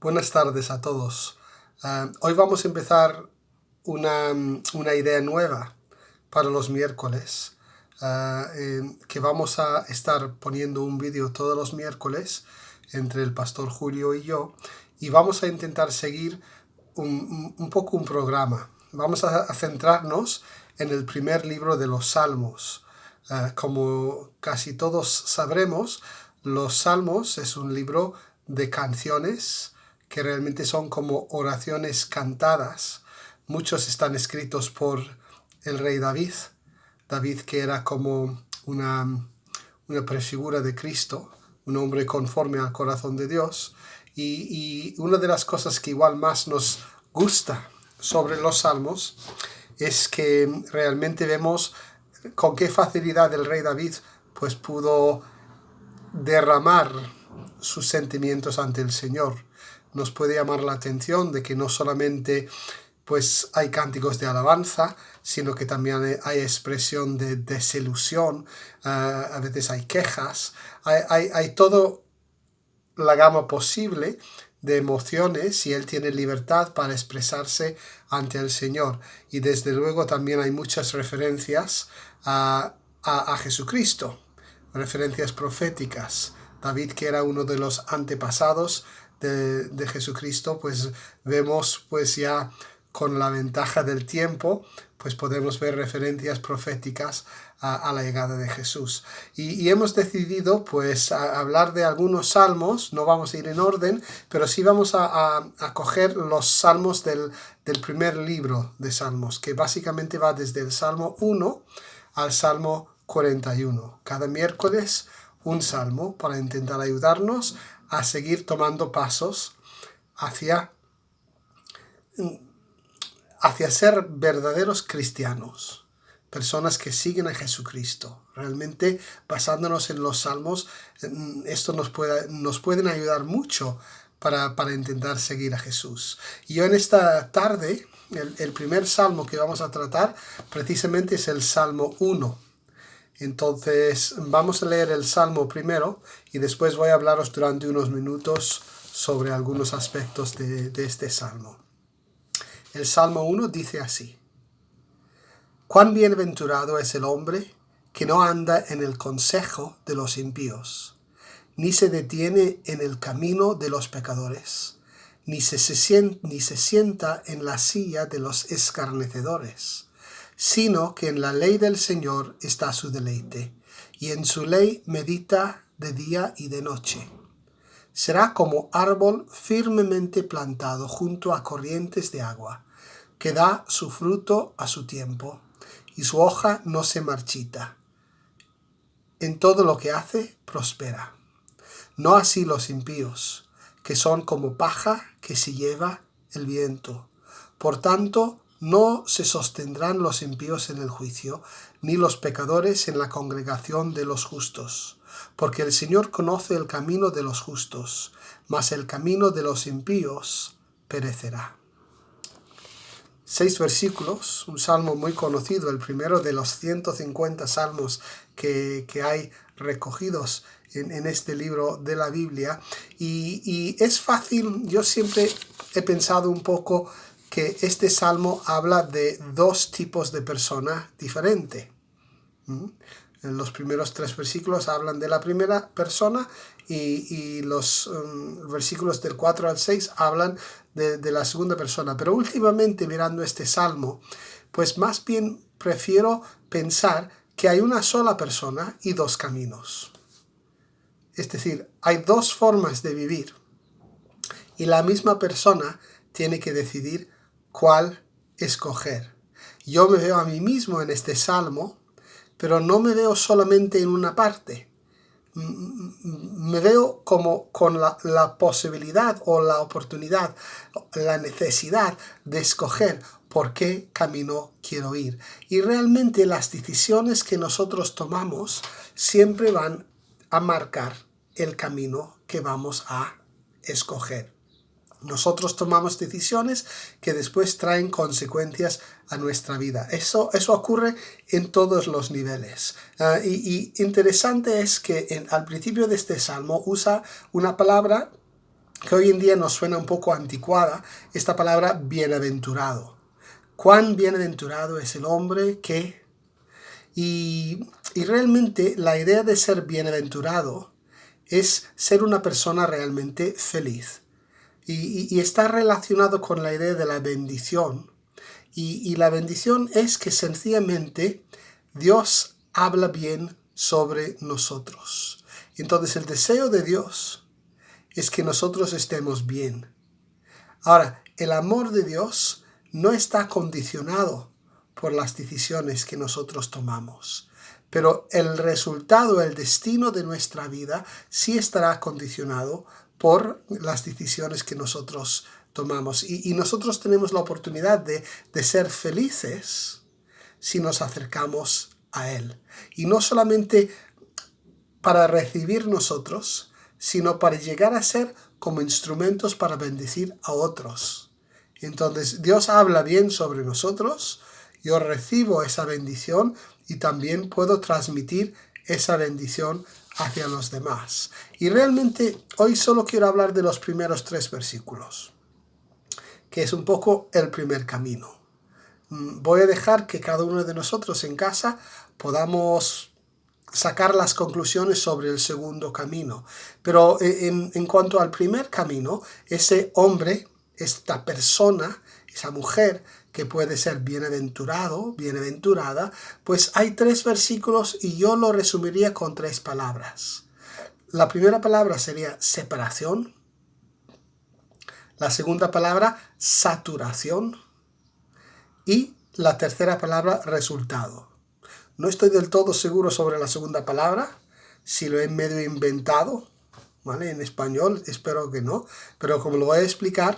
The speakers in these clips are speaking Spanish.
Buenas tardes a todos. Hoy vamos a empezar una idea nueva para los miércoles, que vamos a estar poniendo un vídeo todos los miércoles entre el pastor Julio y yo, y vamos a intentar seguir un poco un programa. Vamos a centrarnos en el primer libro de los Salmos. Como casi todos sabremos, los Salmos es un libro de canciones que realmente son como oraciones cantadas. Muchos están escritos por el rey David. David, que era como una prefigura de Cristo, un hombre conforme al corazón de Dios. Y una de las cosas que igual más nos gusta sobre los salmos es que realmente vemos con qué facilidad el rey David pues pudo derramar sus sentimientos ante el Señor. Nos puede llamar la atención de que no solamente pues hay cánticos de alabanza, sino que también hay expresión de desilusión, a veces hay quejas, hay todo la gama posible de emociones y él tiene libertad para expresarse ante el Señor. Y desde luego también hay muchas referencias a Jesucristo, referencias proféticas. David, que era uno de los antepasados de Jesucristo, pues vemos pues ya con la ventaja del tiempo, pues podemos ver referencias proféticas a la llegada de Jesús. Y hemos decidido pues hablar de algunos salmos, no vamos a ir en orden, pero sí vamos a coger los salmos del primer libro de Salmos, que básicamente va desde el Salmo 1 al Salmo 41. Cada miércoles un salmo para intentar ayudarnos a seguir tomando pasos hacia ser verdaderos cristianos, personas que siguen a Jesucristo. Realmente, basándonos en los salmos, esto nos pueden ayudar mucho para intentar seguir a Jesús. Y yo en esta tarde, el primer salmo que vamos a tratar precisamente es el Salmo 1. Entonces vamos a leer el Salmo primero y después voy a hablaros durante unos minutos sobre algunos aspectos de este Salmo. El Salmo 1 dice así: «Cuán bienaventurado es el hombre que no anda en el consejo de los impíos, ni se detiene en el camino de los pecadores, ni se sienta en la silla de los escarnecedores, sino que en la ley del Señor está su deleite, y en su ley medita de día y de noche. Será como árbol firmemente plantado junto a corrientes de agua, que da su fruto a su tiempo, y su hoja no se marchita. En todo lo que hace, prospera. No así los impíos, que son como paja que se lleva el viento. Por tanto, no se sostendrán los impíos en el juicio, ni los pecadores en la congregación de los justos. Porque el Señor conoce el camino de los justos, mas el camino de los impíos perecerá». 6 versículos, un salmo muy conocido, el primero de los 150 salmos que hay recogidos en este libro de la Biblia. Y es fácil, yo siempre he pensado un poco que este salmo habla de dos tipos de persona diferentes. En los primeros 3 versículos hablan de la primera persona y los versículos del 4 al 6 hablan de la segunda persona. Pero últimamente, mirando este salmo, pues más bien prefiero pensar que hay una sola persona y dos caminos. Es decir, hay dos formas de vivir y la misma persona tiene que decidir cuál escoger. Yo me veo a mí mismo en este salmo, pero no me veo solamente en una parte. Me veo como con la posibilidad o la oportunidad, la necesidad de escoger por qué camino quiero ir. Y realmente las decisiones que nosotros tomamos siempre van a marcar el camino que vamos a escoger. Nosotros tomamos decisiones que después traen consecuencias a nuestra vida. Eso ocurre en todos los niveles. Y interesante es que al principio de este salmo usa una palabra que hoy en día nos suena un poco anticuada, esta palabra bienaventurado. Cuán bienaventurado es el hombre que... Y realmente la idea de ser bienaventurado es ser una persona realmente feliz. Y está relacionado con la idea de la bendición. Y la bendición es que sencillamente Dios habla bien sobre nosotros. Entonces el deseo de Dios es que nosotros estemos bien. Ahora, el amor de Dios no está condicionado por las decisiones que nosotros tomamos, pero el resultado, el destino de nuestra vida sí estará condicionado por las decisiones que nosotros tomamos. Y nosotros tenemos la oportunidad de ser felices si nos acercamos a Él. Y no solamente para recibir nosotros, sino para llegar a ser como instrumentos para bendecir a otros. Entonces Dios habla bien sobre nosotros, yo recibo esa bendición y también puedo transmitir esa bendición hacia los demás. Y realmente hoy solo quiero hablar de los primeros 3 versículos, que es un poco el primer camino. Voy a dejar que cada uno de nosotros en casa podamos sacar las conclusiones sobre el segundo camino. Pero en cuanto al primer camino, ese hombre, esta persona, esa mujer que puede ser bienaventurado, bienaventurada, pues hay 3 versículos y yo lo resumiría con 3 palabras. La primera palabra sería separación. La segunda palabra, saturación. Y la tercera palabra, resultado. No estoy del todo seguro sobre la segunda palabra, si lo he medio inventado, ¿vale? En español, espero que no, pero como lo voy a explicar,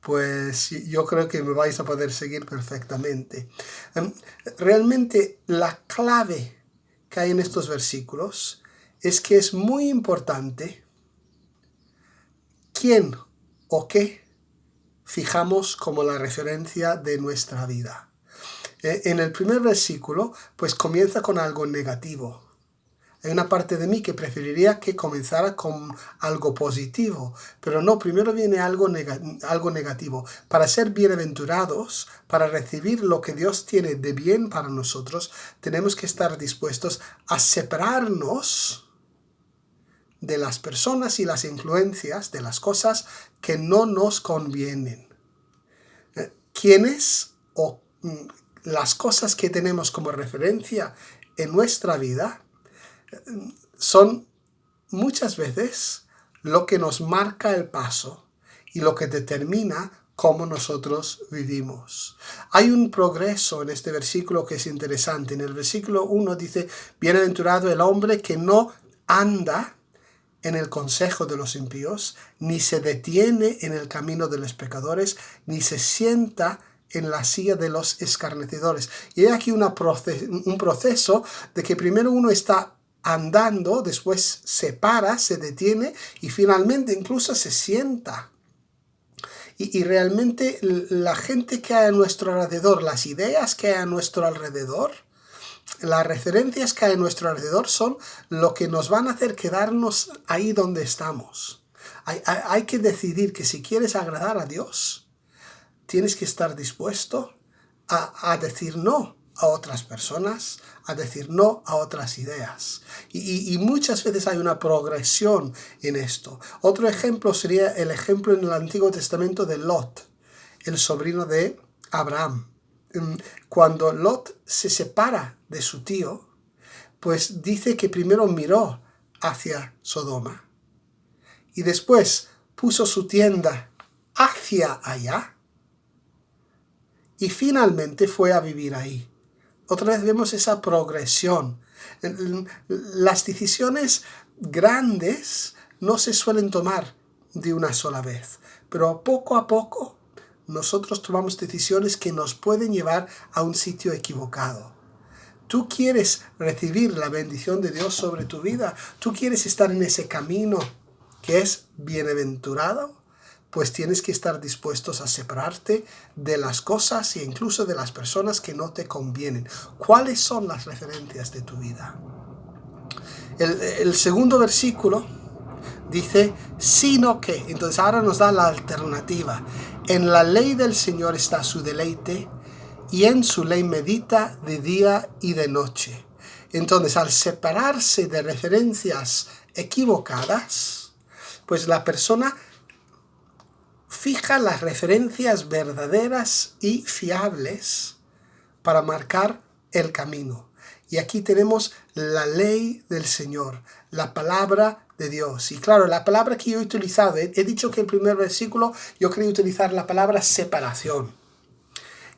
pues yo creo que me vais a poder seguir perfectamente. Realmente la clave que hay en estos versículos es que es muy importante quién o qué fijamos como la referencia de nuestra vida. En el primer versículo, pues comienza con algo negativo. Hay una parte de mí que preferiría que comenzara con algo positivo, pero no, primero viene algo negativo. Para ser bienaventurados, para recibir lo que Dios tiene de bien para nosotros, tenemos que estar dispuestos a separarnos de las personas y las influencias, de las cosas que no nos convienen. ¿Quiénes o las cosas que tenemos como referencia en nuestra vida son muchas veces lo que nos marca el paso y lo que determina cómo nosotros vivimos? Hay un progreso en este versículo que es interesante. En el versículo 1 dice: bienaventurado el hombre que no anda en el consejo de los impíos, ni se detiene en el camino de los pecadores, ni se sienta en la silla de los escarnecedores. Y hay aquí un proceso de que primero uno está andando, después se para, se detiene y finalmente incluso se sienta. Y realmente la gente que hay a nuestro alrededor, las ideas que hay a nuestro alrededor, las referencias que hay a nuestro alrededor son lo que nos van a hacer quedarnos ahí donde estamos. Hay que decidir que si quieres agradar a Dios, tienes que estar dispuesto a decir no a otras personas, a decir no a otras ideas. Y muchas veces hay una progresión en esto. Otro ejemplo sería el ejemplo en el Antiguo Testamento de Lot, el sobrino de Abraham. Cuando Lot se separa de su tío, pues dice que primero miró hacia Sodoma y después puso su tienda hacia allá y finalmente fue a vivir ahí. Otra vez vemos esa progresión. Las decisiones grandes no se suelen tomar de una sola vez, pero poco a poco nosotros tomamos decisiones que nos pueden llevar a un sitio equivocado. ¿Tú quieres recibir la bendición de Dios sobre tu vida? ¿Tú quieres estar en ese camino que es bienaventurado? Pues tienes que estar dispuestos a separarte de las cosas e incluso de las personas que no te convienen. ¿Cuáles son las referencias de tu vida? El segundo versículo dice, sino que, entonces ahora nos da la alternativa. En la ley del Señor está su deleite, y en su ley medita de día y de noche. Entonces, al separarse de referencias equivocadas, pues la persona fija las referencias verdaderas y fiables para marcar el camino. Y aquí tenemos la ley del Señor, la palabra de Dios. Y claro, la palabra que yo he utilizado, he dicho que el primer versículo yo quería utilizar la palabra separación.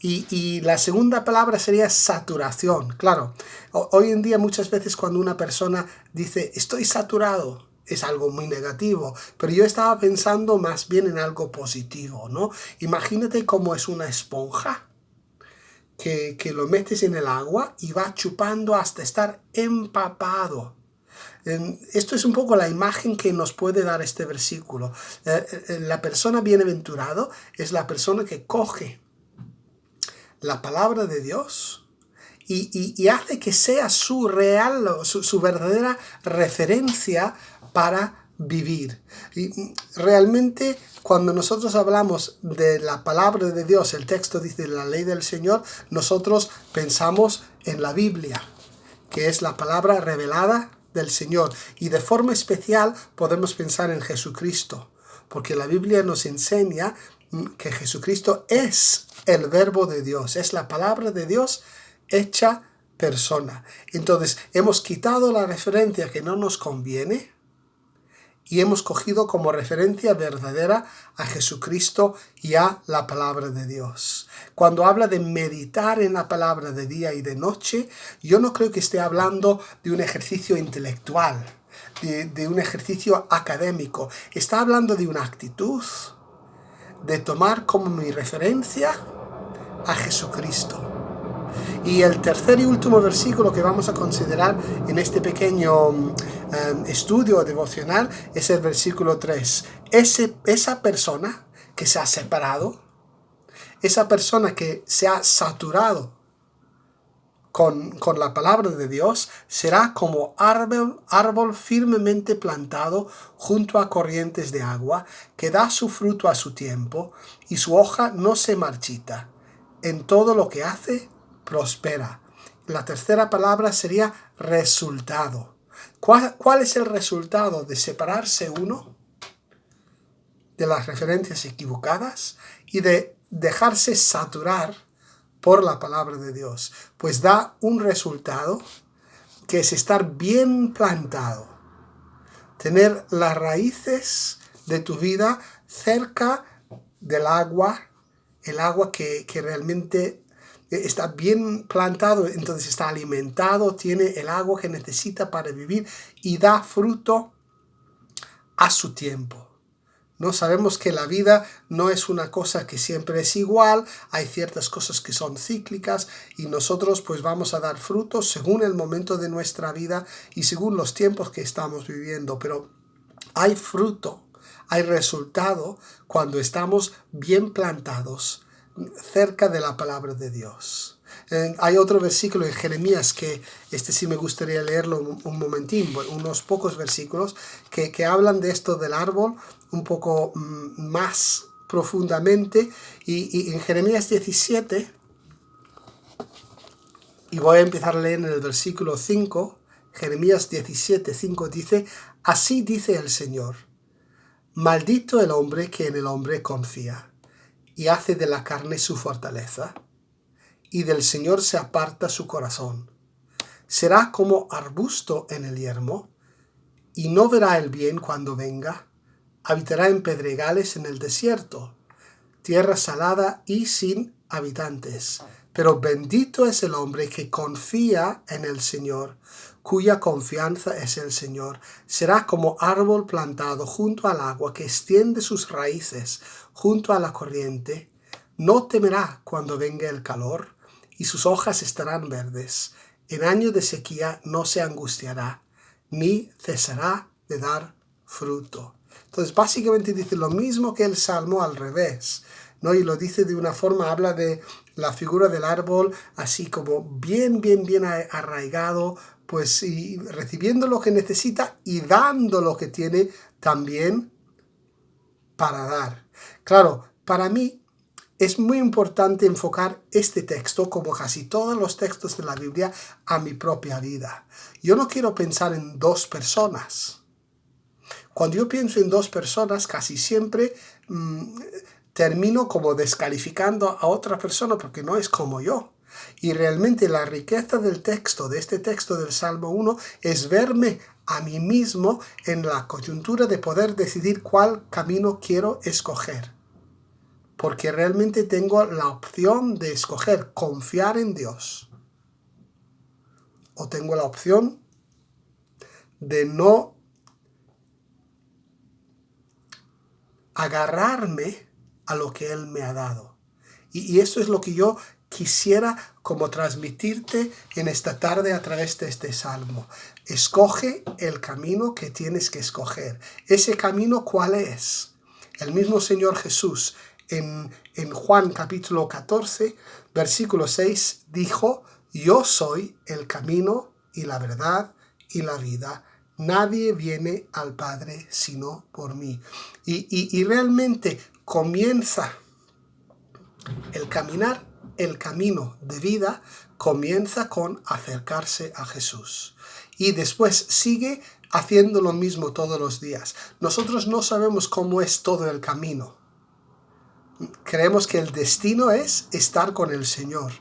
Y la segunda palabra sería saturación. Claro, hoy en día muchas veces cuando una persona dice estoy saturado, es algo muy negativo, pero yo estaba pensando más bien en algo positivo, ¿no? Imagínate cómo es una esponja que lo metes en el agua y va chupando hasta estar empapado. Esto es un poco la imagen que nos puede dar este versículo. La persona bienaventurado es la persona que coge la palabra de Dios y hace que sea su verdadera referencia para vivir. Y realmente cuando nosotros hablamos de la palabra de Dios, el texto dice la ley del Señor, nosotros pensamos en la Biblia, que es la palabra revelada del Señor. Y de forma especial podemos pensar en Jesucristo, porque la Biblia nos enseña que Jesucristo es el verbo de Dios, es la palabra de Dios hecha persona. Entonces hemos quitado la referencia que no nos conviene y hemos cogido como referencia verdadera a Jesucristo y a la palabra de Dios. Cuando habla de meditar en la palabra de día y de noche, yo no creo que esté hablando de un ejercicio intelectual, de un ejercicio académico. Está hablando de una actitud, de tomar como mi referencia a Jesucristo. Y el tercer y último versículo que vamos a considerar en este pequeño estudio devocional es el versículo 3. Esa persona que se ha separado, esa persona que se ha saturado con la palabra de Dios, será como árbol firmemente plantado junto a corrientes de agua, que da su fruto a su tiempo, y su hoja no se marchita. En todo lo que hace, prospera. La tercera palabra sería resultado. ¿Cuál es el resultado de separarse uno de las referencias equivocadas y de dejarse saturar por la palabra de Dios? Pues da un resultado que es estar bien plantado, tener las raíces de tu vida cerca del agua, el agua que realmente está bien plantado, entonces está alimentado, tiene el agua que necesita para vivir y da fruto a su tiempo. No sabemos que la vida no es una cosa que siempre es igual, hay ciertas cosas que son cíclicas y nosotros pues vamos a dar frutos según el momento de nuestra vida y según los tiempos que estamos viviendo, pero hay fruto, hay resultado cuando estamos bien plantados cerca de la palabra de Dios. Hay otro versículo en Jeremías que sí me gustaría leerlo un momentín, unos pocos versículos que hablan de esto del árbol un poco más profundamente y en Jeremías 17, y voy a empezar a leer en el versículo 5, Jeremías 17, 5 dice, así dice el Señor, maldito el hombre que en el hombre confía y hace de la carne su fortaleza, y del Señor se aparta su corazón. Será como arbusto en el yermo, y no verá el bien cuando venga. Habitará en pedregales en el desierto, tierra salada y sin habitantes. Pero bendito es el hombre que confía en el Señor, cuya confianza es el Señor. Será como árbol plantado junto al agua, que extiende sus raíces junto a la corriente. No temerá cuando venga el calor, y sus hojas estarán verdes. En año de sequía no se angustiará, ni cesará de dar fruto. Entonces básicamente dice lo mismo que el Salmo al revés, ¿no? Y lo dice de una forma, habla de la figura del árbol así como bien arraigado, pues y recibiendo lo que necesita y dando lo que tiene también para dar. Claro, para mí es muy importante enfocar este texto, como casi todos los textos de la Biblia, a mi propia vida. Yo no quiero pensar en dos personas. Cuando yo pienso en dos personas, casi siempre termino como descalificando a otra persona porque no es como yo. Y realmente la riqueza del texto, de este texto del Salmo 1, es verme a mí mismo en la coyuntura de poder decidir cuál camino quiero escoger. Porque realmente tengo la opción de escoger confiar en Dios. O tengo la opción de no agarrarme a lo que Él me ha dado. Y eso es lo que yo quisiera como transmitirte en esta tarde a través de este salmo. Escoge el camino que tienes que escoger. ¿Ese camino cuál es? El mismo Señor Jesús en Juan capítulo 14, versículo 6, dijo: yo soy el camino y la verdad y la vida. Nadie viene al Padre sino por mí. Y realmente comienza el caminar, el camino de vida comienza con acercarse a Jesús. Y después sigue haciendo lo mismo todos los días. Nosotros no sabemos cómo es todo el camino. Creemos que el destino es estar con el Señor.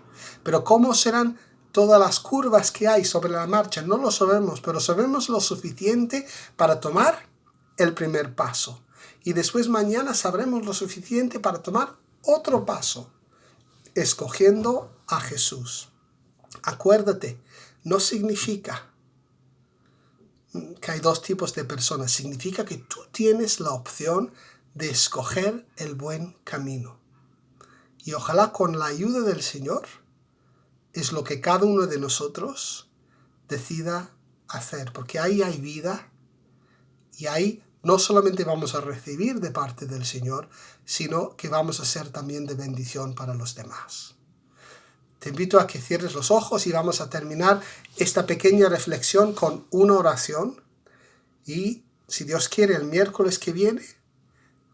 Pero ¿cómo serán todas las curvas que hay sobre la marcha? No lo sabemos, pero sabemos lo suficiente para tomar el primer paso. Y después mañana sabremos lo suficiente para tomar otro paso, escogiendo a Jesús. Acuérdate, no significa que hay dos tipos de personas. Significa que tú tienes la opción de escoger el buen camino. Y ojalá con la ayuda del Señor es lo que cada uno de nosotros decida hacer. Porque ahí hay vida y ahí no solamente vamos a recibir de parte del Señor, sino que vamos a ser también de bendición para los demás. Te invito a que cierres los ojos y vamos a terminar esta pequeña reflexión con una oración. Y si Dios quiere, el miércoles que viene,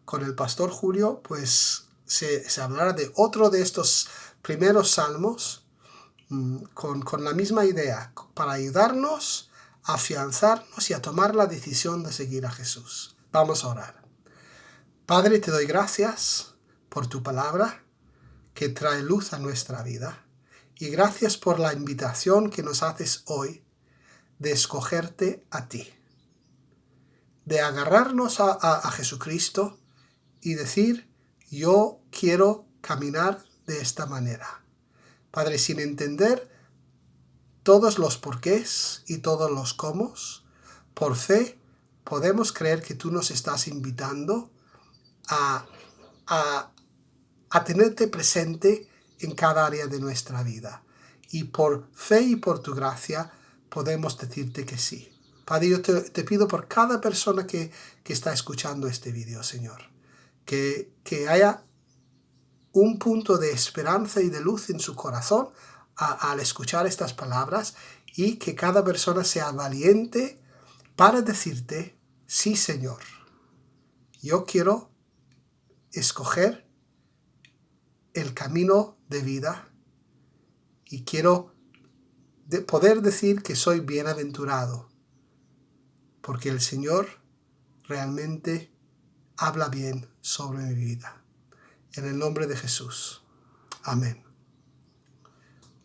con el pastor Julio, pues se hablará de otro de estos primeros salmos con la misma idea, para ayudarnos a afianzarnos y a tomar la decisión de seguir a Jesús. Vamos a orar. Padre, te doy gracias por tu palabra que trae luz a nuestra vida. Y gracias por la invitación que nos haces hoy de escogerte a ti. De agarrarnos a Jesucristo y decir: yo quiero caminar de esta manera. Padre, sin entender todos los porqués y todos los cómo, por fe podemos creer que tú nos estás invitando a tenerte presente en cada área de nuestra vida. Y por fe y por tu gracia podemos decirte que sí. Padre, yo te pido por cada persona que está escuchando este vídeo, Señor, que haya un punto de esperanza y de luz en su corazón al escuchar estas palabras, y que cada persona sea valiente para decirte: sí, Señor, yo quiero escoger el camino de vida y quiero poder decir que soy bienaventurado, porque el Señor realmente habla bien sobre mi vida. En el nombre de Jesús. Amén.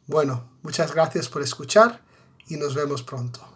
Bueno, muchas gracias por escuchar y nos vemos pronto.